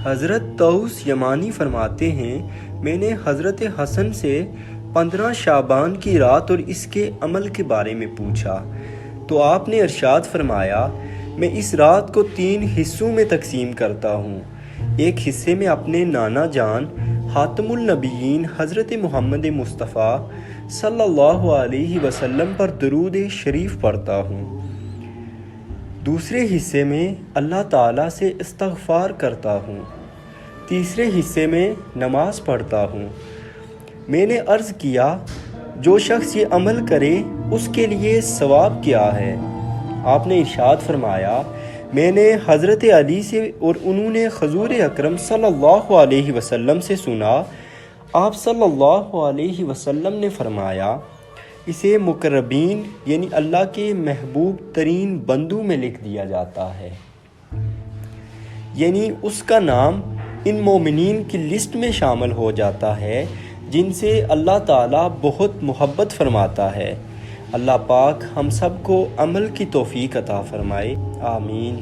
حضرت طاؤس یمانی فرماتے ہیں، میں نے حضرت حسن سے 15 شعبان کی رات اور اس کے عمل کے بارے میں پوچھا تو آپ نے ارشاد فرمایا، میں اس رات کو 3 حصوں میں تقسیم کرتا ہوں۔ ایک حصے میں اپنے نانا جان خاتم النبیین حضرت محمد مصطفیٰ صلی اللہ علیہ وسلم پر درود شریف پڑھتا ہوں۔ دوسرے حصے میں اللہ تعالیٰ سے استغفار کرتا ہوں۔ تیسرے حصے میں نماز پڑھتا ہوں۔ میں نے عرض کیا، جو شخص یہ عمل کرے اس کے لیے ثواب کیا ہے؟ آپ نے ارشاد فرمایا، میں نے حضرت علی سے اور انہوں نے حضور اکرم صلی اللہ علیہ وسلم سے سنا، آپ صلی اللہ علیہ وسلم نے فرمایا، اسے مقربین یعنی اللہ کے محبوب ترین بندوں میں لکھ دیا جاتا ہے، یعنی اس کا نام ان مومنین کی لسٹ میں شامل ہو جاتا ہے جن سے اللہ تعالیٰ بہت محبت فرماتا ہے۔ اللہ پاک ہم سب کو عمل کی توفیق عطا فرمائے، آمین۔